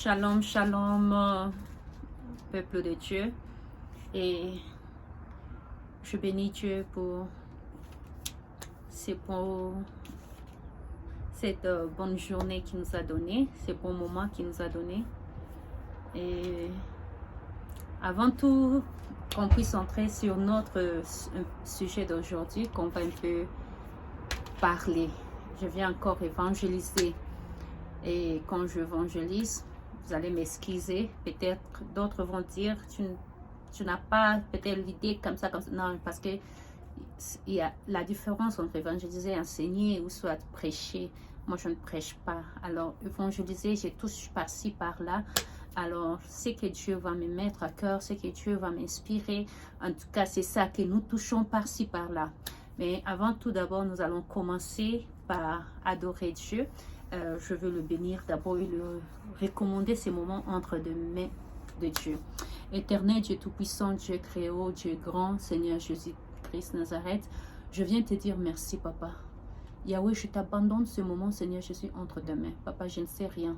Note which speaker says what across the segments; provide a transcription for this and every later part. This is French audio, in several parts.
Speaker 1: Shalom, shalom, peuple de Dieu. Et je bénis Dieu pour cette bonne journée qu'il nous a donnée, ces bons moments qu'il nous a donnés. Et avant tout, qu'on puisse entrer sur notre sujet d'aujourd'hui, qu'on va un peu parler. Je viens encore évangéliser. Et quand j'évangélise, vous allez m'excuser. Peut-être d'autres vont dire, tu n'as pas peut-être l'idée comme ça. Non, parce que il y a la différence entre évangéliser, enseigner ou soit prêcher. Moi, je ne prêche pas. Alors, évangéliser, je touche par-ci, par-là. Alors, ce que Dieu va me mettre à cœur, ce que Dieu va m'inspirer, en tout cas, c'est ça que nous touchons par-ci, par-là. Mais avant tout, d'abord, nous allons commencer par adorer Dieu. Je veux le bénir d'abord et le recommander ces moments entre les mains de Dieu. Éternel Dieu Tout-Puissant, Dieu Créateur, Dieu Grand, Seigneur Jésus-Christ Nazareth, je viens te dire merci, Papa. Yahweh, je t'abandonne ce moment, Seigneur Jésus, entre tes mains. Papa, je ne sais rien.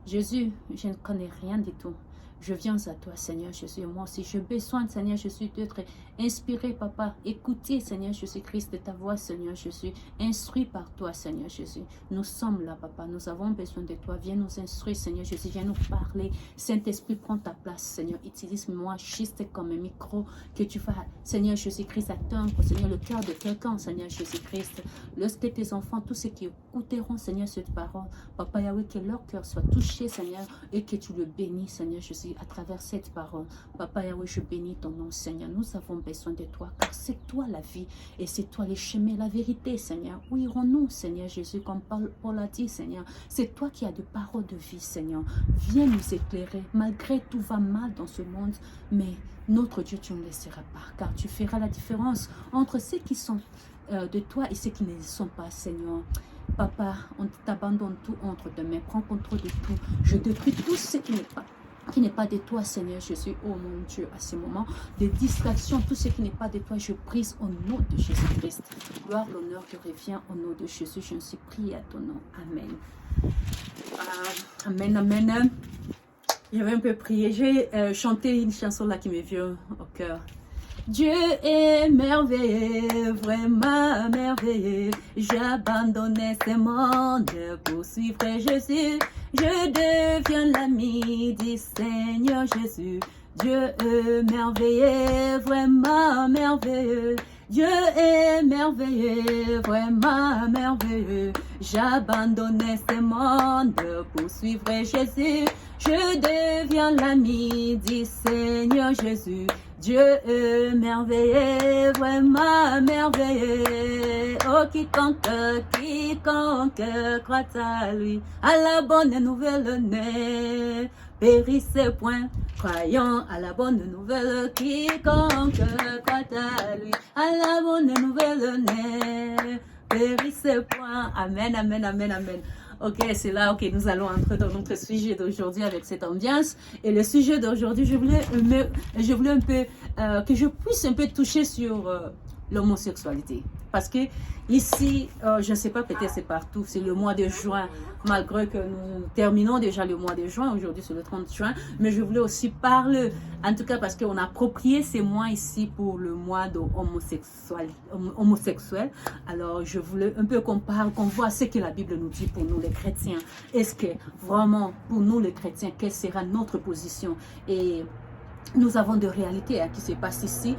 Speaker 1: Jésus, je ne connais rien du tout. Je viens à toi, Seigneur Jésus, et moi aussi. J'ai besoin, Seigneur Jésus, d'être inspiré, Papa. Écoutez, Seigneur Jésus-Christ, de ta voix, Seigneur Jésus. Instruit par toi, Seigneur Jésus. Nous sommes là, Papa. Nous avons besoin de toi. Viens nous instruire, Seigneur Jésus. Viens nous parler. Saint-Esprit, prends ta place, Seigneur. Utilise-moi juste comme un micro que tu vas, Seigneur Jésus-Christ, atteindre, Seigneur, le cœur de quelqu'un, Seigneur Jésus-Christ. Lorsque tes enfants, tous ceux qui écouteront, Seigneur, cette parole, Papa Yahweh, que leur cœur soit touché, Seigneur, et que tu le bénis, Seigneur Jésus, à travers cette parole. Papa Yahweh, je bénis ton nom, Seigneur. Nous avons besoin de toi, car c'est toi la vie et c'est toi les chemins, la vérité, Seigneur. Où irons-nous, Seigneur Jésus, comme Paul a dit, Seigneur? C'est toi qui as de paroles de vie, Seigneur. Viens nous éclairer. Malgré tout va mal dans ce monde, mais notre Dieu, tu ne laisseras pas, car tu feras la différence entre ceux qui sont de toi et ceux qui ne le sont pas, Seigneur. Papa, on t'abandonne tout entre tes mains. Prends contrôle de tout. Je détruis tout ce qui n'est pas de toi, Seigneur Jésus, oh mon Dieu, à ce moment, des distractions, tout ce qui n'est pas de toi, je prise au nom de Jésus-Christ. Gloire, l'honneur te revient au nom de Jésus, je me suis prié à ton nom. Amen. Amen, amen. Je vais un peu prier. J'ai chanté une chanson là qui me vient au cœur. Dieu est merveilleux, vraiment merveilleux. J'ai abandonné ce monde pour suivre Jésus. Je deviens l'ami du Seigneur Jésus. Dieu est merveilleux, vraiment merveilleux. Dieu est merveilleux, vraiment merveilleux. J'ai abandonné ce monde pour suivre Jésus. Je deviens l'ami du Seigneur Jésus. Dieu est merveilleux, vraiment merveilleux. Oh, quiconque croit à lui, à la bonne nouvelle ne périssez point. Croyons à la bonne nouvelle, quiconque croit à lui, à la bonne nouvelle ne périssez point. Amen, amen, amen, amen. Ok, c'est là que nous allons entrer dans notre sujet d'aujourd'hui avec cette ambiance. Et le sujet d'aujourd'hui, je voulais un peu que je puisse un peu toucher sur l'homosexualité. Parce que ici, je ne sais pas, peut-être c'est partout, c'est le mois de juin, malgré que nous terminons déjà le mois de juin, aujourd'hui c'est le 30 juin, mais je voulais aussi parler, en tout cas parce qu'on a approprié ces mois ici pour le mois de homosexuel. Alors je voulais un peu qu'on parle, qu'on voit ce que la Bible nous dit pour nous les chrétiens. Est-ce que vraiment pour nous les chrétiens, quelle sera notre position? Et nous avons des réalités qui se passent ici.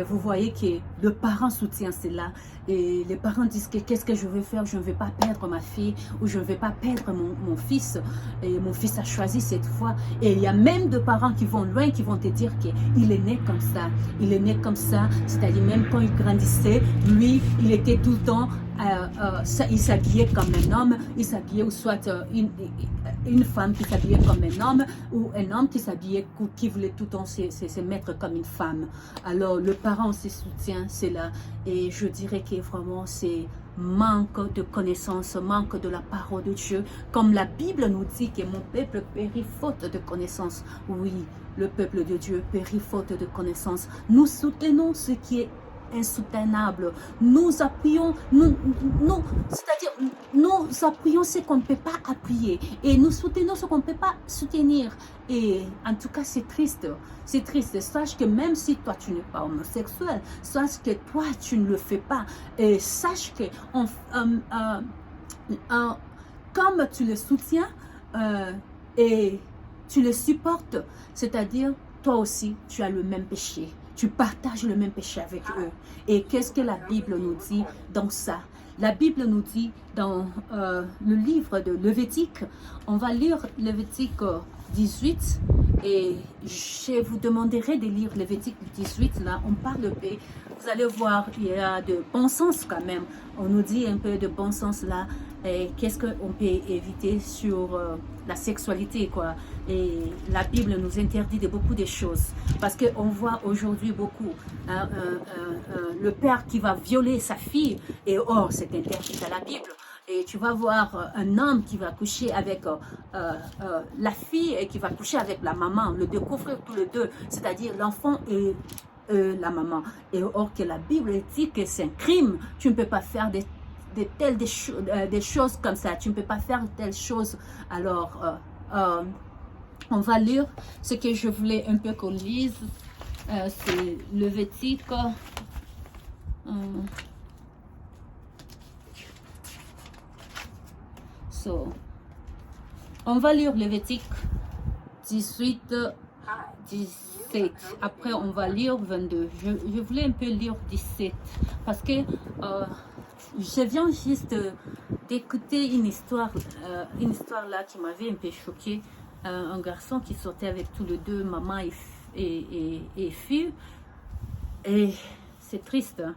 Speaker 1: Vous voyez que le parent soutient cela. Et les parents disent que qu'est-ce que je vais faire? Je ne vais pas perdre ma fille ou je ne vais pas perdre mon fils. Et mon fils a choisi cette voie. Et il y a même des parents qui vont loin, qui vont te dire qu'il est né comme ça. Il est né comme ça. C'est-à-dire même quand il grandissait, lui, il était tout le temps... il s'habillait comme un homme, il s'habillait ou soit une femme qui s'habillait comme un homme ou un homme qui s'habillait, qui voulait tout le temps se mettre comme une femme. Alors le parent aussi soutient cela et je dirais que vraiment c'est manque de connaissance, manque de la parole de Dieu, comme la Bible nous dit que mon peuple périt faute de connaissance. Oui, le peuple de Dieu périt faute de connaissance. Nous soutenons ce qui est insoutenables. Nous appuyons, c'est-à-dire, nous appuyons ce qu'on ne peut pas appuyer et nous soutenons ce qu'on ne peut pas soutenir. Et en tout cas, c'est triste. C'est triste. Sache que même si toi, tu n'es pas homosexuel, sache que toi, tu ne le fais pas. Et sache que comme tu le soutiens et tu le supportes, c'est-à-dire, toi aussi, tu as le même péché. Tu partages le même péché avec eux. Et qu'est-ce que la Bible nous dit dans ça? La Bible nous dit dans le livre de Lévitique, on va lire Lévitique 18 et je vous demanderai de lire Lévitique 18. Là, on parle de paix. Vous allez voir, il y a de bon sens quand même. On nous dit un peu de bon sens là. Et qu'est-ce qu'on peut éviter sur la sexualité, quoi. Et la Bible nous interdit de beaucoup de choses. Parce qu'on voit aujourd'hui beaucoup le père qui va violer sa fille. Et oh, c'est interdit dans la Bible. Et tu vas voir un homme qui va coucher avec la fille et qui va coucher avec la maman, le découvrir tous les deux, c'est-à-dire l'enfant et la maman. Et or que la Bible dit que c'est un crime, tu ne peux pas faire des choses comme ça, tu ne peux pas faire telles choses. Alors, on va lire ce que je voulais un peu qu'on lise, c'est Lévitique. On va lire Lévitique 18, 17. Après, on va lire 22. Je voulais un peu lire 17 parce que je viens juste d'écouter une histoire là qui m'avait un peu choquée. Un garçon qui sortait avec tous les deux, maman et fille. Et c'est triste. Hein?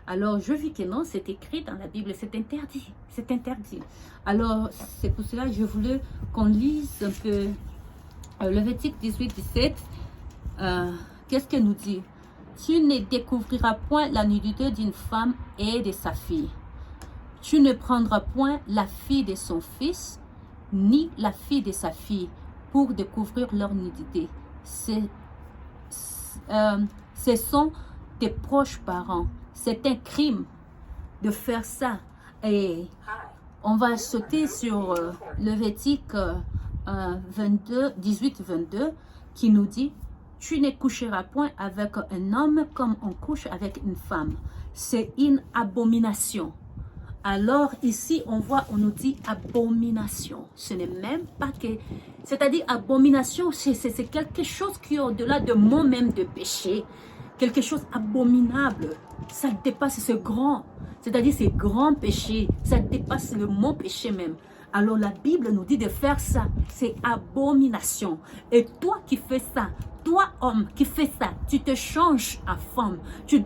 Speaker 1: Alors, je vis que non, c'est écrit dans la Bible, c'est interdit. C'est interdit. Alors, c'est pour cela que je voulais qu'on lise un peu Lévitique 18, 17. Qu'est-ce qu'elle nous dit? Tu ne découvriras point la nudité d'une femme et de sa fille. Tu ne prendras point la fille de son fils, ni la fille de sa fille, pour découvrir leur nudité. Ce sont tes proches parents. C'est un crime de faire ça. Et on va sauter sur Lévitique 18-22 qui nous dit « Tu ne coucheras point avec un homme comme on couche avec une femme. C'est une abomination. » Alors ici, on nous dit abomination. Ce n'est même pas que... C'est-à-dire abomination, c'est quelque chose qui est au-delà de mot même de péché. Quelque chose abominable. Ça dépasse ce grand. C'est-à-dire c'est grand péché. Ça dépasse le mot péché même. Alors la Bible nous dit de faire ça. C'est abomination. Et toi qui fais ça, toi homme qui fais ça, tu te changes en femme. Tu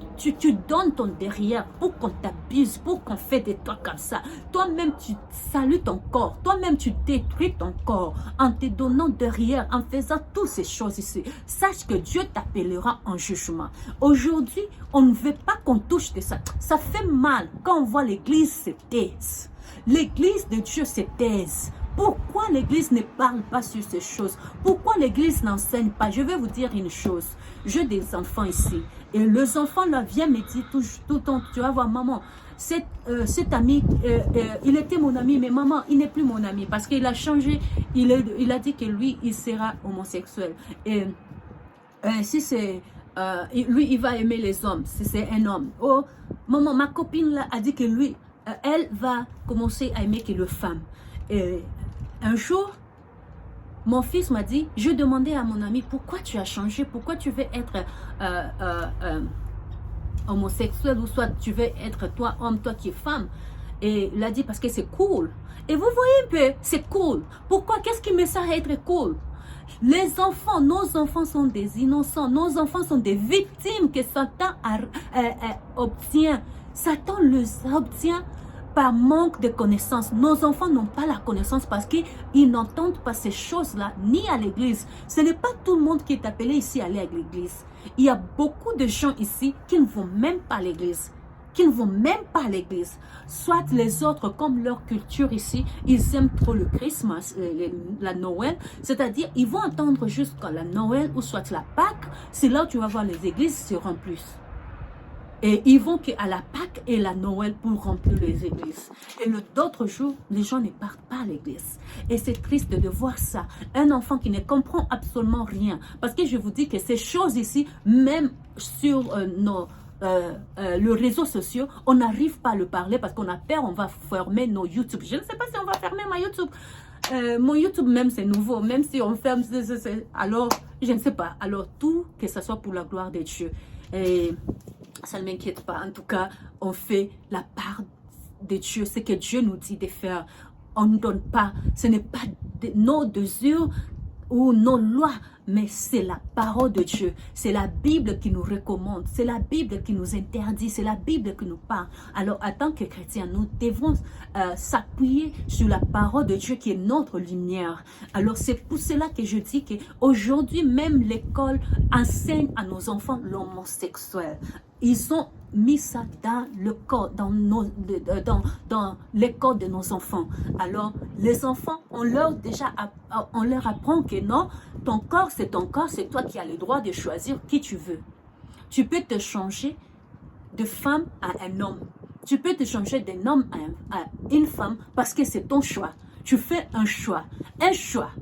Speaker 1: donnes ton derrière pour qu'on t'abuse, pour qu'on fait de toi comme ça. Toi-même tu salues ton corps. Toi-même tu détruis ton corps en te donnant derrière, en faisant toutes ces choses ici. Sache que Dieu t'appellera en jugement. Aujourd'hui, on ne veut pas qu'on touche de ça. Ça fait mal quand on voit l'église se taise. L'église de Dieu se taise. Pourquoi l'église ne parle pas sur ces choses? Pourquoi l'église n'enseigne pas? Je vais vous dire une chose. J'ai des enfants ici. Et les enfants là viennent me dire tout le temps, tu vas voir maman, cet ami, il était mon ami, mais maman, il n'est plus mon ami parce qu'il a changé. Il a dit que lui, il sera homosexuel. Et si c'est... lui, il va aimer les hommes, si c'est un homme. Oh, maman, ma copine là a dit que lui, elle va commencer à aimer que les femmes. Et un jour, mon fils m'a dit, je demandais à mon ami, pourquoi tu as changé? Pourquoi tu veux être homosexuel ou soit tu veux être toi homme, toi qui es femme? Et il a dit, parce que c'est cool. Et vous voyez un peu, c'est cool. Pourquoi? Qu'est-ce qui me sert à être cool? Les enfants, nos enfants sont des innocents. Nos enfants sont des victimes que Satan obtient. Satan les obtient par manque de connaissances. Nos enfants n'ont pas la connaissance parce qu'ils n'entendent pas ces choses-là, ni à l'église. Ce n'est pas tout le monde qui est appelé ici à aller à l'église. Il y a beaucoup de gens ici qui ne vont même pas à l'église. Qui ne vont même pas à l'église. Soit les autres, comme leur culture ici, ils aiment trop le Christmas, la Noël. C'est-à-dire, ils vont attendre jusqu'à la Noël ou soit la Pâques. C'est là où tu vas voir les églises se remplissent. Et ils vont qu'à la Pâques et la Noël pour remplir les églises. Et d'autres jours, les gens ne partent pas à l'église. Et c'est triste de voir ça. Un enfant qui ne comprend absolument rien. Parce que je vous dis que ces choses ici, même sur les réseaux sociaux, on n'arrive pas à le parler parce qu'on a peur, on va fermer nos YouTube. Je ne sais pas si on va fermer ma YouTube. Mon YouTube même c'est nouveau, même si on ferme, alors je ne sais pas. Alors tout, que ce soit pour la gloire de Dieu. Et ça ne m'inquiète pas. En tout cas, on fait la part de Dieu, ce que Dieu nous dit de faire. On ne donne pas, ce n'est pas nos désirs ou nos lois, mais c'est la parole de Dieu. C'est la Bible qui nous recommande, c'est la Bible qui nous interdit, c'est la Bible qui nous parle. Alors, en tant que chrétiens, nous devons s'appuyer sur la parole de Dieu qui est notre lumière. Alors, c'est pour cela que je dis qu'aujourd'hui, même l'école enseigne à nos enfants l'homosexuel. Ils ont mis ça dans le corps, dans les corps de nos enfants. Alors, les enfants, on leur apprend que non, ton corps, c'est ton corps, c'est toi qui as le droit de choisir qui tu veux. Tu peux te changer de femme à un homme. Tu peux te changer d'un homme à une femme parce que c'est ton choix. Tu fais un choix,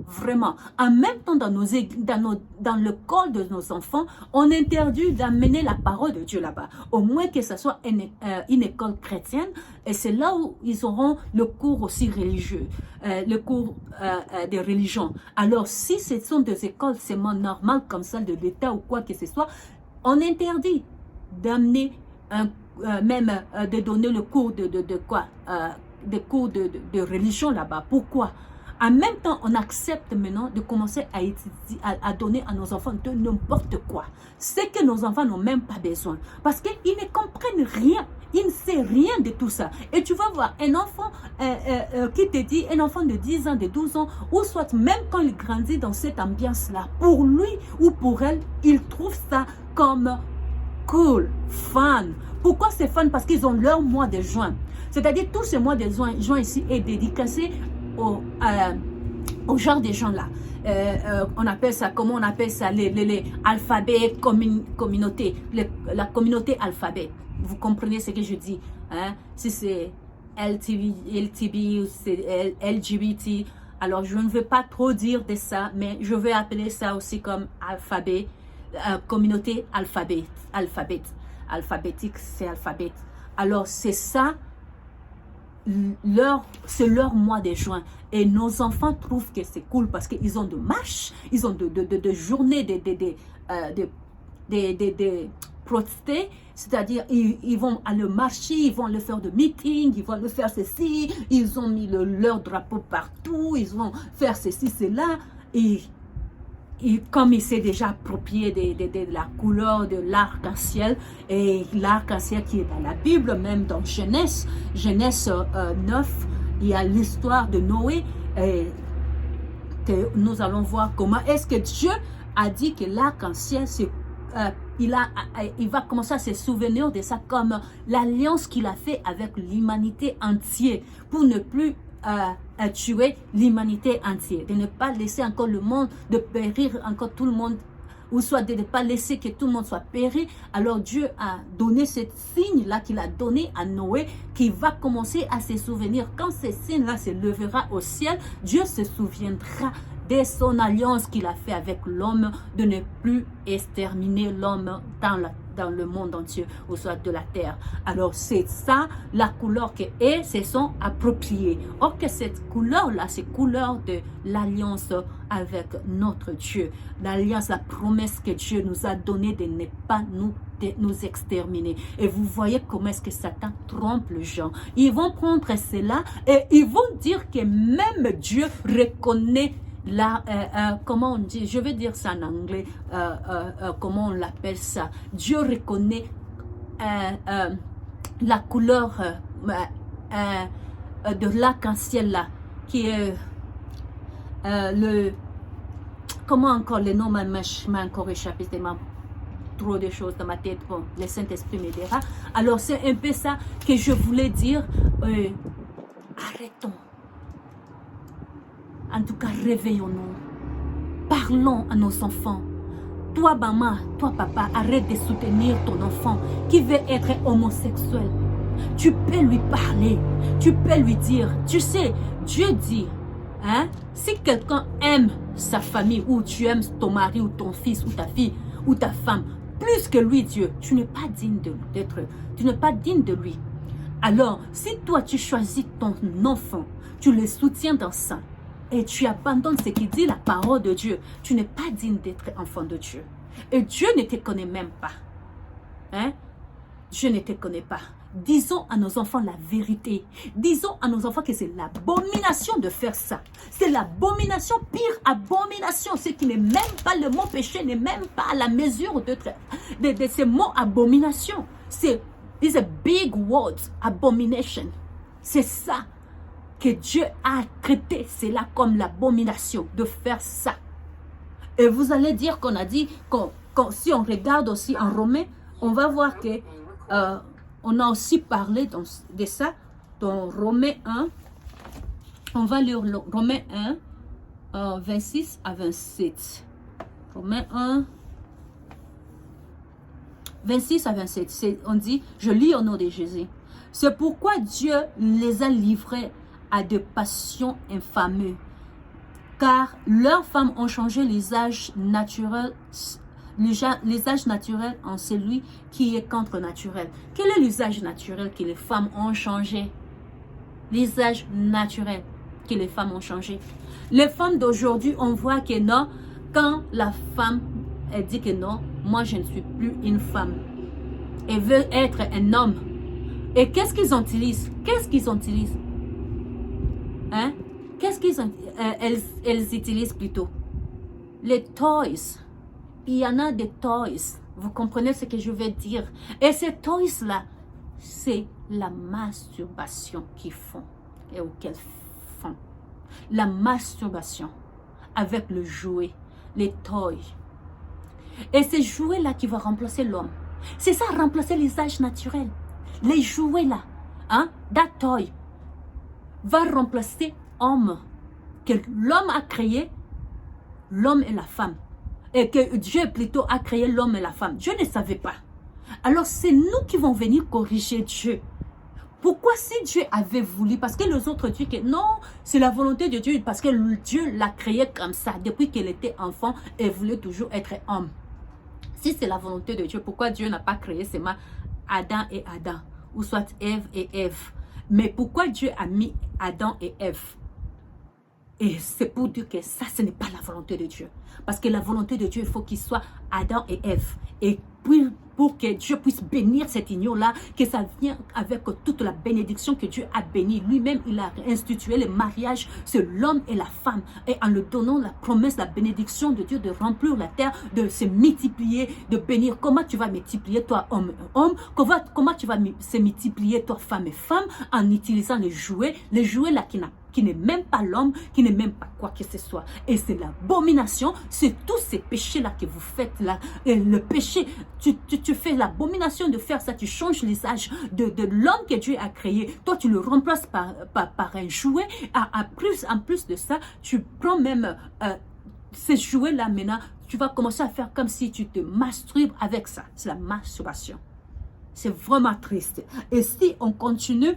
Speaker 1: vraiment. En même temps, dans le corps de nos enfants, on interdit d'amener la parole de Dieu là-bas. Au moins que ce soit une école chrétienne, et c'est là où ils auront le cours aussi religieux, le cours de religion. Alors, si ce sont des écoles seulement normales comme celle de l'État ou quoi que ce soit, on interdit d'amener même de donner le cours des cours de religion là-bas. Pourquoi? En même temps, on accepte maintenant de commencer à donner à nos enfants de n'importe quoi. C'est que nos enfants n'ont même pas besoin. Parce qu'ils ne comprennent rien. Ils ne savent rien de tout ça. Et tu vas voir un enfant qui te dit, un enfant de 10 ans, de 12 ans, ou soit même quand il grandit dans cette ambiance-là, pour lui ou pour elle, il trouve ça comme cool, fun. Pourquoi c'est fun? Parce qu'ils ont leur mois de juin. C'est-à-dire, tout ce mois de juin ici est dédicacé au genre de gens-là. On appelle ça, comment on appelle ça? Les alphabets communauté. La communauté alphabet. Vous comprenez ce que je dis? Hein? Si c'est LTB ou c'est LGBT. Alors, je ne veux pas trop dire de ça, mais je vais appeler ça aussi comme alphabet. Communauté alphabétique, c'est alphabet. Alors, c'est ça. C'est leur mois de juin et nos enfants trouvent que c'est cool parce qu'ils ont de marches, ils ont de journées de protester, c'est-à-dire ils vont aller marcher, ils vont le faire de meeting, ils vont le faire ceci, ils ont mis leur drapeau partout, ils vont faire ceci, cela et comme il s'est déjà approprié de la couleur de l'arc-en-ciel, et l'arc-en-ciel qui est dans la Bible, même dans Genèse 9, il y a l'histoire de Noé, et que nous allons voir comment est-ce que Dieu a dit que l'arc-en-ciel, il va commencer à se souvenir de ça comme l'alliance qu'il a fait avec l'humanité entière, pour ne plus à tuer l'humanité entière, de ne pas laisser encore le monde, de périr encore tout le monde, ou soit de ne pas laisser que tout le monde soit péri. Alors Dieu a donné ce signe-là qu'il a donné à Noé, qui va commencer à se souvenir. Quand ce signe-là se levera au ciel, Dieu se souviendra de son alliance qu'il a fait avec l'homme, de ne plus exterminer l'homme dans le monde entier, ou soit de la terre. Alors c'est ça la couleur que se sont appropriées. Or que cette couleur-là, c'est couleur de l'alliance avec notre Dieu. L'alliance, la promesse que Dieu nous a donnée de ne pas nous exterminer. Et vous voyez comment est-ce que Satan trompe les gens. Ils vont prendre cela et ils vont dire que même Dieu reconnaît comment on dit, je vais dire ça en anglais, comment on l'appelle ça. Dieu reconnaît la couleur de l'arc-en-ciel là, qui est comment encore le nom m'a encore échappé, tellement trop de choses dans ma tête. Bon, le Saint-Esprit m'aidera. Alors c'est un peu ça que je voulais dire. Arrêtons. En tout cas, réveillons-nous. Parlons à nos enfants toi maman, toi papa, arrête de soutenir ton enfant qui veut être homosexuel. Tu peux lui parler, tu peux lui dire, tu sais, Dieu dit, hein, si quelqu'un aime sa famille, ou tu aimes ton mari, ou ton fils, ou ta fille, ou ta femme, plus que lui, Dieu, tu n'es pas digne tu n'es pas digne de lui. Alors, si toi tu choisis ton enfant, tu le soutiens dans ça, et tu abandonnes ce qui dit la parole de Dieu, tu n'es pas digne d'être enfant de Dieu. Et Dieu ne te connaît même pas. Hein? Dieu ne te connaît pas. Disons à nos enfants la vérité. Disons à nos enfants que c'est l'abomination de faire ça. C'est l'abomination, pire abomination. Ce qui n'est même pas le mot péché, n'est même pas à la mesure de ces mots abomination. C'est these are big words, abomination. C'est ça que Dieu a traité, c'est là comme l'abomination de faire ça. Et vous allez dire qu'on a dit, si on regarde aussi en Romains, on va voir que on a aussi parlé de ça dans Romains 1. On va lire Romains 1, 26 à 27. Romains 1, 26 à 27. On dit, je lis au nom de Jésus. C'est pourquoi Dieu les a livrés à des passions infameuses, car leurs femmes ont changé les âges naturels, en celui qui est contre-naturel. Quel est l'usage naturel que les femmes ont changé? L'usage naturel que les femmes ont changé. Les femmes d'aujourd'hui, on voit que non, quand la femme elle dit que non, moi je ne suis plus une femme. Elle veut être un homme. Et qu'est-ce qu'ils utilisent? Qu'est-ce qu'ils utilisent? Hein? Qu'est-ce qu'ils elles utilisent plutôt? Les toys. Il y en a des toys. Vous comprenez ce que je veux dire? Et ces toys-là, c'est la masturbation qu'ils font. Et auxquelles font. La masturbation avec le jouet, les toys. Et ces jouets-là qui vont remplacer l'homme. C'est ça, remplacer les âges naturels. Les jouets-là, hein, that toy, va remplacer homme. Que l'homme a créé, l'homme et la femme. Et que Dieu plutôt a créé l'homme et la femme. Dieu ne savait pas. Alors c'est nous qui vont venir corriger Dieu. Pourquoi si Dieu avait voulu, parce que les autres disent que non, c'est la volonté de Dieu, parce que Dieu l'a créé comme ça, depuis qu'elle était enfant, elle voulait toujours être homme. Si c'est la volonté de Dieu, pourquoi Dieu n'a pas créé seulement Adam et Adam, ou soit Ève et Ève? Mais pourquoi Dieu a mis Adam et Ève? Et c'est pour dire que ça, ce n'est pas la volonté de Dieu. Parce que la volonté de Dieu, il faut qu'il soit Adam et Ève. Et puis, pour que Dieu puisse bénir cette union-là, que ça vienne avec toute la bénédiction que Dieu a bénie. Lui-même, il a institué le mariage sur l'homme et la femme. Et en le donnant la promesse, la bénédiction de Dieu de remplir la terre, de se multiplier, de bénir. Comment tu vas multiplier toi, homme et homme? Comment tu vas se multiplier toi, femme et femme? En utilisant les jouets là qui n'est même pas l'homme, qui n'est même pas quoi que ce soit. Et c'est l'abomination, c'est tous ces péchés-là que vous faites là. Et le péché, tu fais l'abomination de faire ça, tu changes les âges de l'homme que Dieu a créé. Toi, tu le remplaces par un jouet. En plus de ça, tu prends même ces jouets-là maintenant, tu vas commencer à faire comme si tu te masturbes avec ça. C'est la masturbation. C'est vraiment triste. Et si on continue,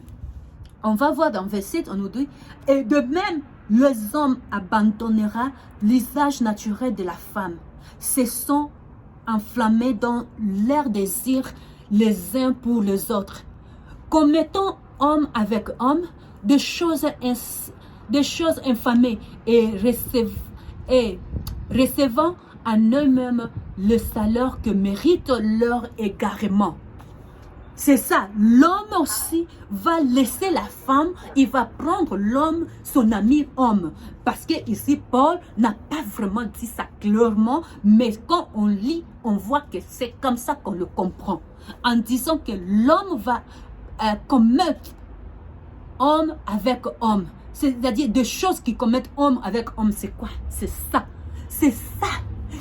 Speaker 1: on va voir dans verset 7, on nous dit, et de même, les hommes abandonnera l'usage naturel de la femme, se sont enflammés dans leur désir les uns pour les autres, commettant homme avec homme des choses infamées et recevant en eux-mêmes le salaire que mérite leur égarement. C'est ça, l'homme aussi va laisser la femme, il va prendre l'homme, son ami homme. Parce que ici, Paul n'a pas vraiment dit ça clairement, mais quand on lit, on voit que c'est comme ça qu'on le comprend. En disant que l'homme va commettre homme avec homme. C'est-à-dire des choses qui commettent homme avec homme, c'est quoi? C'est ça. C'est ça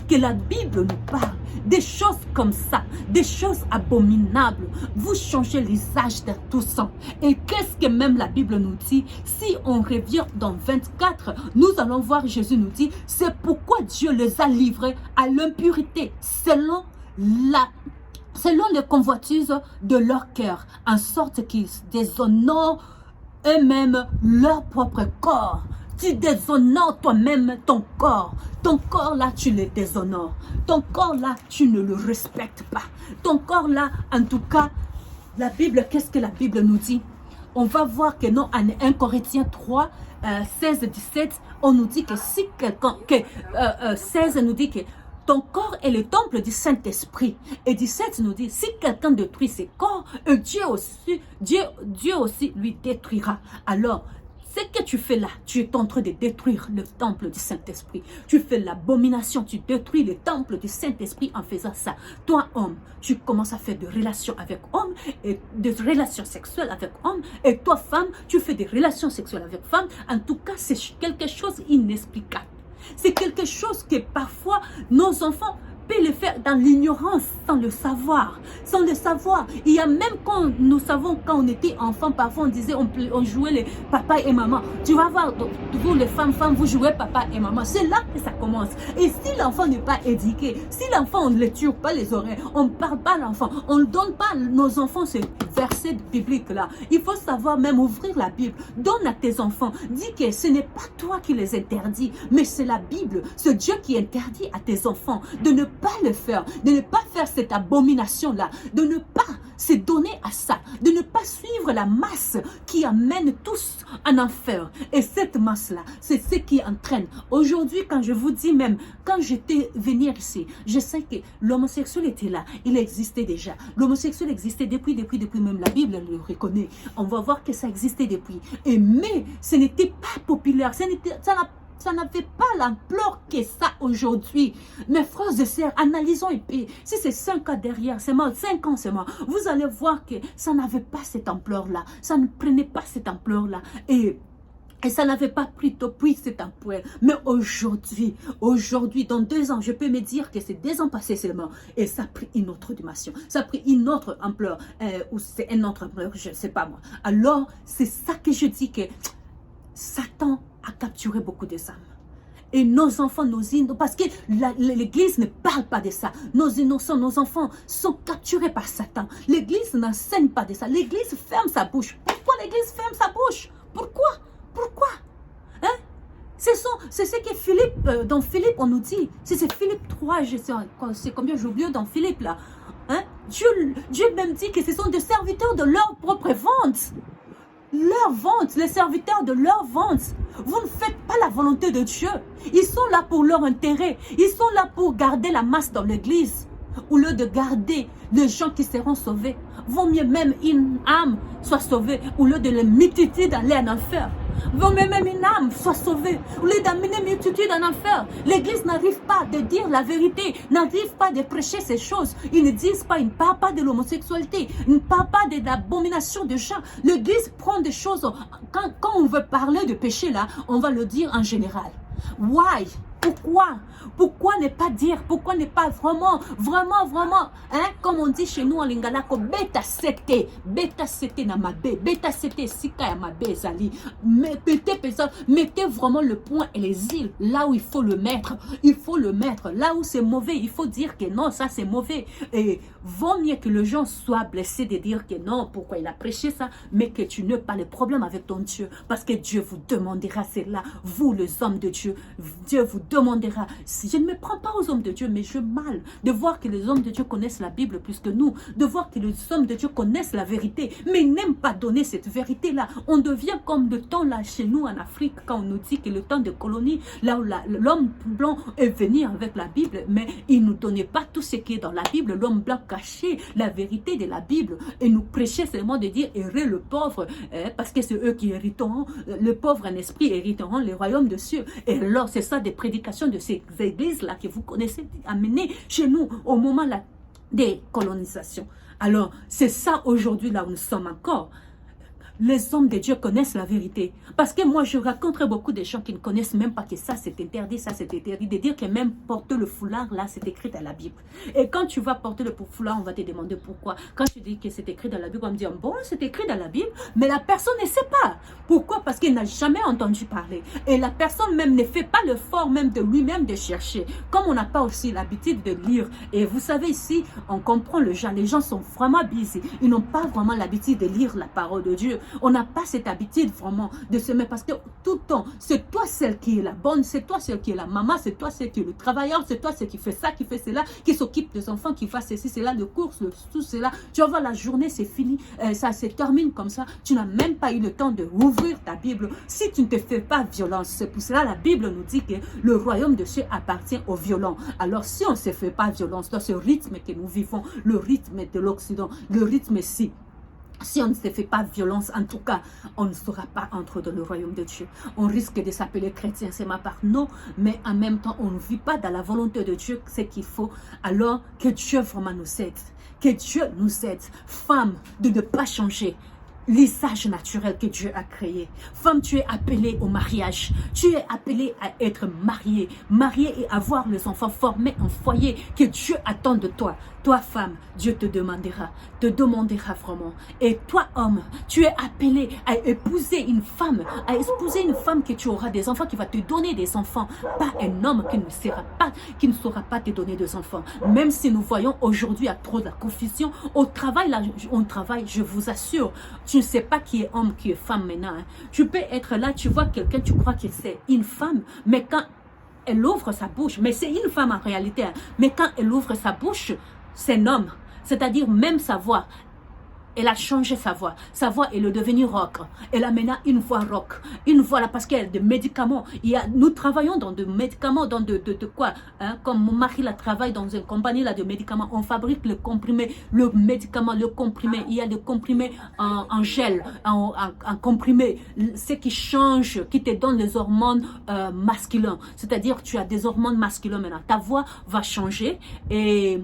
Speaker 1: que la Bible nous parle des choses comme ça, des choses abominables. Vous changez l'usage de tout ça. Et qu'est-ce que même la Bible nous dit? Si on revient dans 24, nous allons voir Jésus nous dit, c'est pourquoi Dieu les a livrés à l'impurité selon les convoitises de leur cœur, en sorte qu'ils déshonorent eux-mêmes leur propre corps. Tu déshonores toi-même ton corps. Ton corps là, tu le déshonores. Ton corps là, tu ne le respectes pas. Ton corps là, en tout cas, la Bible, qu'est-ce que la Bible nous dit? On va voir que non, en 1 Corinthiens 3, 16, 17, on nous dit que si quelqu'un, 16 nous dit que ton corps est le temple du Saint-Esprit. Et 17 nous dit, si quelqu'un détruit ses corps, Dieu aussi lui détruira. Alors, ce que tu fais là, tu es en train de détruire le temple du Saint-Esprit. Tu fais l'abomination, tu détruis le temple du Saint-Esprit en faisant ça. Toi, homme, tu commences à faire des relations avec homme, et des relations sexuelles avec homme. Et toi, femme, tu fais des relations sexuelles avec femme. En tout cas, c'est quelque chose d'inexplicable. C'est quelque chose que parfois nos enfants peuvent le faire dans l'ignorance, sans le savoir. Sans le savoir. Il y a même quand nous savons, quand on était enfant, parfois on disait, on jouait les papa et maman. Tu vas voir, vous les femmes, vous jouez papa et maman. C'est là que ça commence. Et si l'enfant n'est pas éduqué, si l'enfant, on ne le tue pas les oreilles, on ne parle pas à l'enfant, on ne donne pas à nos enfants ce verset biblique là. Il faut savoir même ouvrir la Bible. Donne à tes enfants. Dis que ce n'est pas toi qui les interdis, mais c'est la Bible. C'est Dieu qui interdit à tes enfants de ne pas le faire, de ne pas faire cette abomination-là, de ne pas se donner à ça, de ne pas suivre la masse qui amène tous en enfer. Et cette masse-là, c'est ce qui entraîne. Aujourd'hui, quand je vous dis même, quand j'étais venir ici, je sais que l'homosexuel était là, il existait déjà. L'homosexuel existait depuis même la Bible le reconnaît. On va voir que ça existait depuis. Mais ce n'était pas populaire, ça n'avait pas l'ampleur que ça aujourd'hui. Mes frères et sœurs, analysons et puis, si c'est 5 ans derrière, c'est mort, 5 ans c'est mort, vous allez voir que ça n'avait pas cette ampleur-là. Ça ne prenait pas cette ampleur-là. Et ça n'avait pas pris cette ampleur. Mais aujourd'hui, dans 2 ans, je peux me dire que c'est 2 ans passés seulement. Et ça a pris une autre dimension. Ça a pris une autre ampleur. Ou c'est une autre ampleur, je ne sais pas moi. Alors, c'est ça que je dis que Satan a capturé beaucoup de âmes. Et nos enfants, parce que l'Église ne parle pas de ça. Nos innocents, nos enfants sont capturés par Satan. L'Église n'enseigne pas de ça. L'Église ferme sa bouche. Pourquoi l'Église ferme sa bouche? Pourquoi? Hein? C'est ce que Philippe, dans Philippe, on nous dit. C'est Philippe 3, je sais combien j'ai oublié dans Philippe là. Hein? Dieu même dit que ce sont des serviteurs de leur propre vente. Leur vente, les serviteurs de leur vente. Vous ne faites pas la volonté de Dieu. Ils sont là pour leur intérêt. Ils sont là pour garder la masse dans l'église. Au lieu de garder les gens qui seront sauvés. Vaut mieux même une âme soit sauvée au lieu de les multitudes d'aller en enfer. Vaut mieux même une âme soit sauvée au lieu d'amener multitude en enfer. L'église n'arrive pas de dire la vérité, n'arrive pas de prêcher ces choses. Ils ne disent pas, ils ne parlent pas de l'homosexualité, ils ne parlent pas de l'abomination de gens. L'église prend des choses, quand on veut parler de péché là, on va le dire en général. Why? Pourquoi ne pas dire? Pourquoi ne pas vraiment, hein? Comme on dit chez nous en lingala, beta sete na mabe, beta sete sika ya mabe zali. Mettez vraiment le point et les îles là où il faut le mettre. Il faut le mettre là où c'est mauvais. Il faut dire que non, ça c'est mauvais. Et vaut mieux que les gens soient blessés de dire que non, pourquoi il a prêché ça, mais que tu n'aies pas le problème avec ton Dieu. Parce que Dieu vous demandera cela, vous les hommes de Dieu. Dieu vous demandera. Si je ne me prends pas aux hommes de Dieu, mais je mal de voir que les hommes de Dieu connaissent la Bible plus que nous, de voir que les hommes de Dieu connaissent la vérité, mais n'aiment pas donner cette vérité-là. On devient comme le temps là chez nous en Afrique, quand on nous dit que le temps de colonie, là où l'homme blanc est venu avec la Bible, mais il ne nous donnait pas tout ce qui est dans la Bible. L'homme blanc cachait la vérité de la Bible et nous prêchait seulement de dire hérer le pauvre, parce que c'est eux qui hériteront, le pauvre en esprit hériteront le royaume de cieux. Et alors c'est ça des prédications de ces églises-là que vous connaissez amenées chez nous au moment là des colonisations. Alors, c'est ça aujourd'hui là où nous sommes encore. les hommes de Dieu connaissent la vérité. Parce que moi, je rencontre beaucoup de gens qui ne connaissent même pas que ça c'est interdit, de dire que même porter le foulard, là, c'est écrit dans la Bible. Et quand tu vas porter le foulard, on va te demander pourquoi. Quand tu dis que c'est écrit dans la Bible, on me dit, bon, c'est écrit dans la Bible, mais la personne ne sait pas. Pourquoi? Parce qu'il n'a jamais entendu parler. Et la personne même ne fait pas l'effort même de lui-même de chercher. Comme on n'a pas aussi l'habitude de lire. Et vous savez, ici, on comprend le genre. Les gens sont vraiment busy. Ils n'ont pas vraiment l'habitude de lire la parole de Dieu. On n'a pas cette habitude vraiment de se mettre. Parce que tout le temps, c'est toi celle qui est la bonne, c'est toi celle qui est la maman, c'est toi celle qui est le travailleur, c'est toi celle qui fait ça, qui fait cela, qui s'occupe des enfants, qui fait ceci, cela, de course, tout cela. Tu vas voir, la journée, c'est fini. Ça se termine comme ça. Tu n'as même pas eu le temps de rouvrir ta Bible. Si tu ne te fais pas violence, c'est pour cela la Bible nous dit que le royaume de Dieu appartient aux violents. Alors si on ne se fait pas violence dans ce rythme que nous vivons, le rythme de l'Occident, le rythme si on ne se fait pas violence, en tout cas, on ne saura pas entrer dans le royaume de Dieu. On risque de s'appeler chrétien, c'est ma part. Non, mais en même temps, on ne vit pas dans la volonté de Dieu, ce qu'il faut. Alors que Dieu vraiment nous aide. Que Dieu nous aide, femmes, de ne pas changer l'usage naturel que Dieu a créé. Femme, tu es appelée au mariage. Tu es appelée à être mariée. Mariée et avoir les enfants, formés en foyer que Dieu attend de toi. Toi, femme, Dieu te demandera vraiment. Et toi, homme, tu es appelé à épouser une femme que tu auras des enfants, qui va te donner des enfants. Pas un homme qui ne saura pas te donner des enfants. Même si nous voyons aujourd'hui à trop de la confusion, au travail, là, on travaille, je vous assure, tu ne sais pas qui est homme, qui est femme maintenant. Hein. Tu peux être là, tu vois quelqu'un, tu crois que c'est une femme, mais quand elle ouvre sa bouche, mais c'est une femme en réalité, hein, mais quand elle ouvre sa bouche, c'est un homme. C'est-à-dire même sa voix. Elle a changé sa voix. Sa voix, elle est devenue rock. Elle a maintenant une voix rock. Une voix là, parce qu'il y a des médicaments. Nous travaillons dans des médicaments, dans de quoi hein? Comme mon mari là, travaille dans une compagnie là, de médicaments. On fabrique le comprimé, le médicament, le comprimé. Il y a des comprimés en gel, en comprimé. Ce qui change, qui te donne les hormones masculines. C'est-à-dire tu as des hormones masculines maintenant. Ta voix va changer et...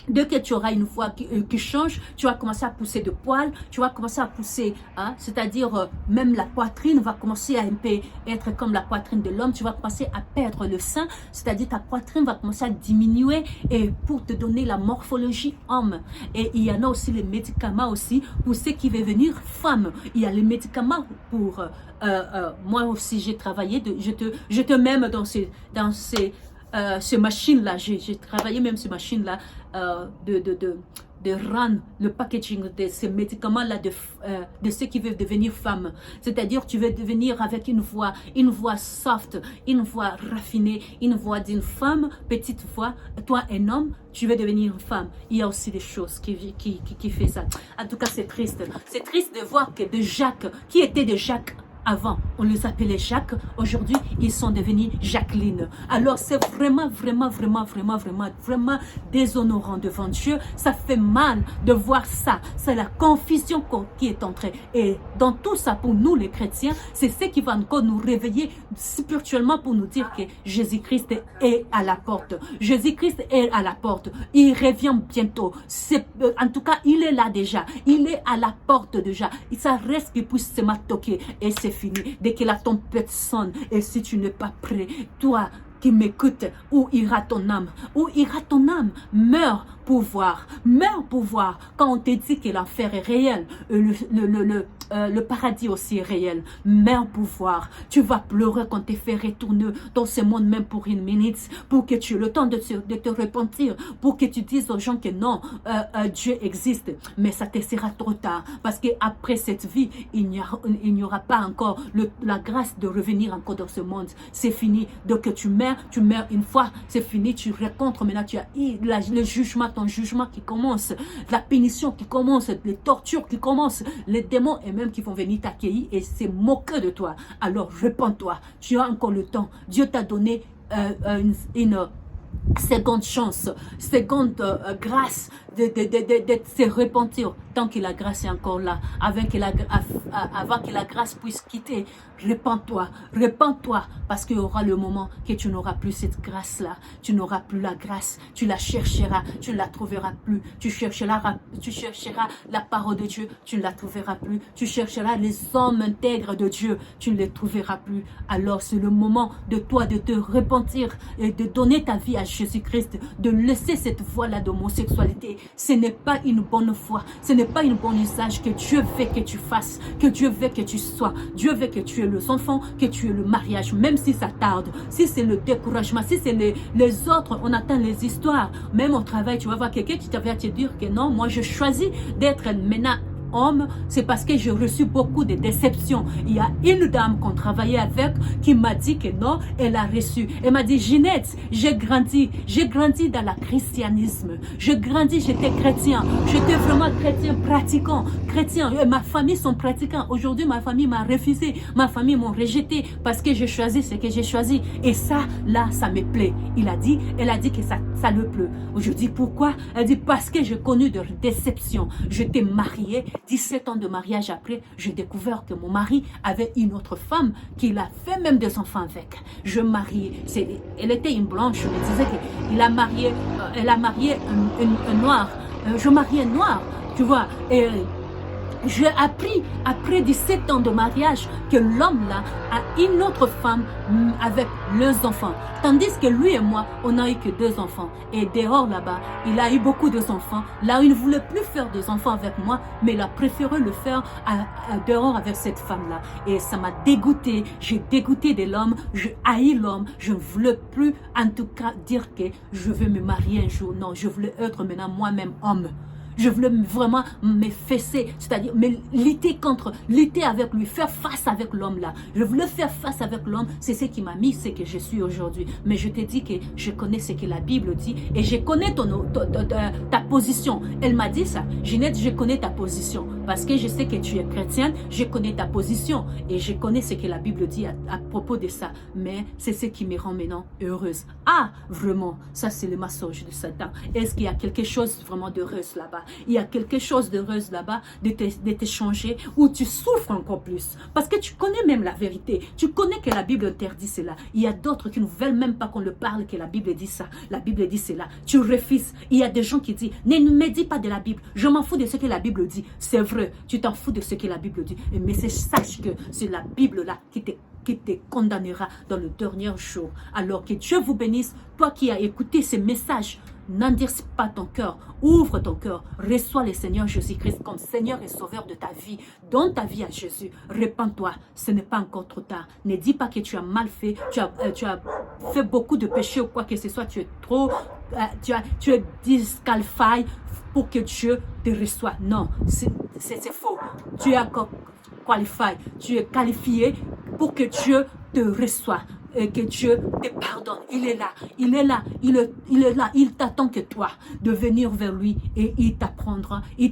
Speaker 1: Dès que tu auras une voix qui change, tu vas commencer à pousser de poils, tu vas commencer à pousser, hein, c'est-à-dire même la poitrine va commencer à un peu être comme la poitrine de l'homme, tu vas commencer à perdre le sein, c'est-à-dire ta poitrine va commencer à diminuer et pour te donner la morphologie homme. Et il y en a aussi les médicaments aussi pour ceux qui veulent venir femme. Il y a les médicaments pour, moi aussi j'ai travaillé, je te mets dans ces machines-là, j'ai travaillé même ces machines-là de run le packaging de ces médicaments-là de ceux qui veulent devenir femmes. C'est-à-dire tu veux devenir avec une voix soft, une voix raffinée, une voix d'une femme, petite voix. Toi, un homme, tu veux devenir une femme. Il y a aussi des choses qui fait ça. En tout cas, c'est triste. C'est triste de voir que de Jacques, qui était de Jacques avant, on les appelait Jacques. Aujourd'hui, ils sont devenus Jacqueline. Alors, c'est vraiment déshonorant devant Dieu. Ça fait mal de voir ça. C'est la confusion qui est entrée. Et dans tout ça, pour nous, les chrétiens, c'est ce qui va encore nous réveiller spirituellement pour nous dire que Jésus-Christ est à la porte. Jésus-Christ est à la porte. Il revient bientôt. En tout cas, il est là déjà. Il est à la porte déjà. Ça reste qu'il puisse se toquer. Et c'est fini. Dès que la tempête sonne, et si tu n'es pas prêt, toi qui m'écoutes, où ira ton âme? Où ira ton âme? Meurs pour voir. Meurs pour voir. Quand on te dit que l'enfer est réel, le paradis aussi est réel. Meurs pour voir. Tu vas pleurer quand tu te fais retourner dans ce monde même pour une minute, pour que tu aies le temps de te repentir, pour que tu dises aux gens que non, Dieu existe. Mais ça te sera trop tard. Parce qu'après cette vie, il n'y aura pas encore la grâce de revenir encore dans ce monde. C'est fini. Donc tu meurs une fois, c'est fini. Tu rencontres maintenant, tu as le jugement, ton jugement qui commence, la punition qui commence, les tortures qui commencent, les démons et même qui vont venir t'accueillir et se moquer de toi. Alors répands-toi, tu as encore le temps. Dieu t'a donné une seconde chance, seconde grâce de se repentir tant que la grâce est encore là, avant que la grâce puisse quitter Répands-toi, répands-toi, parce qu'il y aura le moment que tu n'auras plus cette grâce-là. Tu n'auras plus la grâce, tu la chercheras, tu ne la trouveras plus. Tu chercheras la parole de Dieu, tu ne la trouveras plus. Tu chercheras les hommes intègres de Dieu, tu ne les trouveras plus. Alors c'est le moment de toi de te repentir et de donner ta vie à Jésus-Christ, de laisser cette voie-là d'homosexualité. Ce n'est pas une bonne foi, ce n'est pas une bonne usage que Dieu veut que tu fasses, que Dieu veut que tu sois. Dieu veut que tu aies les enfants, que tu aies le mariage, même si ça tarde, si c'est le découragement, si c'est les autres, on attend les histoires. Même au travail, tu vas voir quelqu'un qui va te dire que non, moi je choisis d'être maintenant homme, c'est parce que j'ai reçu beaucoup de déceptions. Il y a une dame qu'on travaillait avec qui m'a dit que non, elle a reçu. Elle m'a dit, Ginette, j'ai grandi dans le christianisme. J'ai grandi, j'étais chrétien. J'étais vraiment chrétien, pratiquant, chrétien. Et ma famille sont pratiquants. Aujourd'hui, ma famille m'a refusé. Ma famille m'a rejeté parce que j'ai choisi ce que j'ai choisi. Et ça, là, ça me plaît. Elle a dit que ça le plaît. Aujourd'hui, pourquoi? Elle dit, parce que j'ai connu de déceptions. J'étais mariée. 17 ans de mariage après, j'ai découvert que mon mari avait une autre femme qu'il a fait même des enfants avec. Je mariais, elle était une blanche, je me disais qu'elle a marié, elle a marié un noir. Je mariais un noir, tu vois. Et j'ai appris après 17 ans de mariage que l'homme là a une autre femme avec leurs enfants. Tandis que lui et moi, on n'a eu que 2 enfants. Et dehors là-bas, il a eu beaucoup d'enfants. Là, il ne voulait plus faire des enfants avec moi, mais il a préféré le faire dehors avec cette femme-là. Et ça m'a dégoûté. J'ai dégoûté de l'homme. Je haïs l'homme. Je ne voulais plus, en tout cas, dire que je veux me marier un jour. Non, je voulais être maintenant moi-même homme. Je voulais vraiment me fesser, c'est-à-dire me lutter avec lui, faire face avec l'homme là. Je voulais faire face avec l'homme, c'est ce qui m'a mis ce que je suis aujourd'hui. Mais je te dis que je connais ce que la Bible dit et je connais ta position. Elle m'a dit ça, Ginette, je connais ta position parce que je sais que tu es chrétienne, je connais ta position et je connais ce que la Bible dit à propos de ça. Mais c'est ce qui me rend maintenant heureuse. Ah, vraiment, ça c'est le mensonge de Satan. Est-ce qu'il y a quelque chose vraiment d'heureuse là-bas? Il y a quelque chose d'heureuse là-bas de te changer où tu souffres encore plus. Parce que tu connais même la vérité. Tu connais que la Bible interdit cela. Il y a d'autres qui ne veulent même pas qu'on le parle, que la Bible dit ça. La Bible dit cela. Tu refuses. Il y a des gens qui disent, ne me dis pas de la Bible. Je m'en fous de ce que la Bible dit. C'est vrai. Tu t'en fous de ce que la Bible dit. Mais sache que c'est la Bible là qui te condamnera dans le dernier jour. Alors que Dieu vous bénisse. Toi qui as écouté ces messages, n'endurcis pas ton cœur, ouvre ton cœur, reçois le Seigneur Jésus-Christ comme Seigneur et Sauveur de ta vie. Donne ta vie à Jésus, répands-toi, ce n'est pas encore trop tard. Ne dis pas que tu as mal fait, tu as fait beaucoup de péchés ou quoi que ce soit, tu es disqualifié pour que Dieu te reçoive. Non, c'est faux. Tu es encore qualifié, tu es qualifié pour que Dieu te reçoive. Et que Dieu te pardonne. Il est là, il est là, il est là. Il t'attend que toi de venir vers lui et il te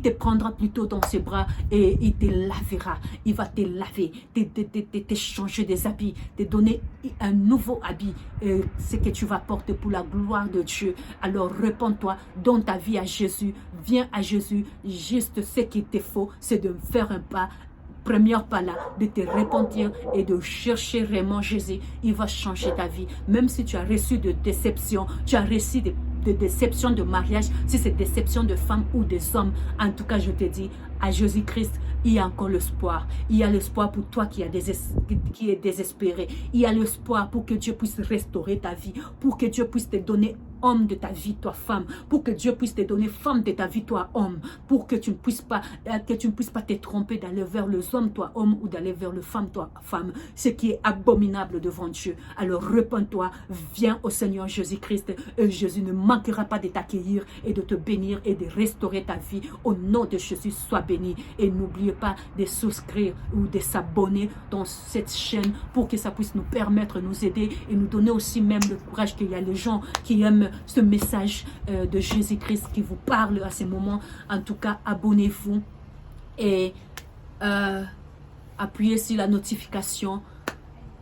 Speaker 1: prendra plutôt dans ses bras et il te lavera. Il va te laver, te changer des habits, te donner un nouveau habit, ce que tu vas porter pour la gloire de Dieu. Alors répands-toi, donne ta vie à Jésus, viens à Jésus. Juste ce qu'il te faut, c'est de faire un pas. Premier pas là, de te repentir et de chercher vraiment Jésus. Il va changer ta vie. Même si tu as reçu de déceptions, tu as reçu de déceptions de mariage, si c'est déception de femmes ou des hommes, en tout cas je te dis, à Jésus-Christ, il y a encore l'espoir. Il y a l'espoir pour toi qui est désespéré. Il y a l'espoir pour que Dieu puisse restaurer ta vie, pour que Dieu puisse te donner homme de ta vie, toi femme, pour que Dieu puisse te donner femme de ta vie, toi homme, pour que tu ne puisses pas te tromper d'aller vers les hommes, toi homme, ou d'aller vers le femme, toi femme, ce qui est abominable devant Dieu. Alors repens-toi, viens au Seigneur Jésus-Christ et Jésus ne manquera pas de t'accueillir et de te bénir et de restaurer ta vie. Au nom de Jésus, sois béni et n'oubliez pas de souscrire ou de s'abonner dans cette chaîne pour que ça puisse nous permettre, nous aider et nous donner aussi même le courage qu'il y a les gens qui aiment ce message de Jésus-Christ qui vous parle à ces moments. En tout cas, abonnez-vous et appuyez sur la notification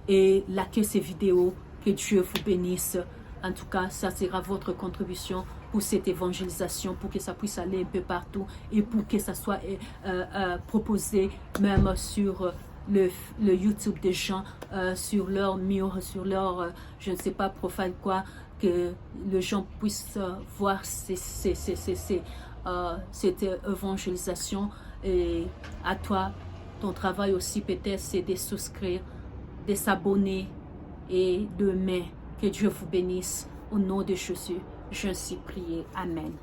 Speaker 1: et likez ces vidéos. Que Dieu vous bénisse. En tout cas, ça sera votre contribution pour cette évangélisation, pour que ça puisse aller un peu partout et pour que ça soit proposé même sur le YouTube des gens sur leur mur, sur leur, je ne sais pas, profil quoi, que les gens puissent voir cette évangélisation. Et à toi, ton travail aussi peut-être, c'est de souscrire, de s'abonner et de m'aimer. Que Dieu vous bénisse. Au nom de Jésus, je suis prié. Amen.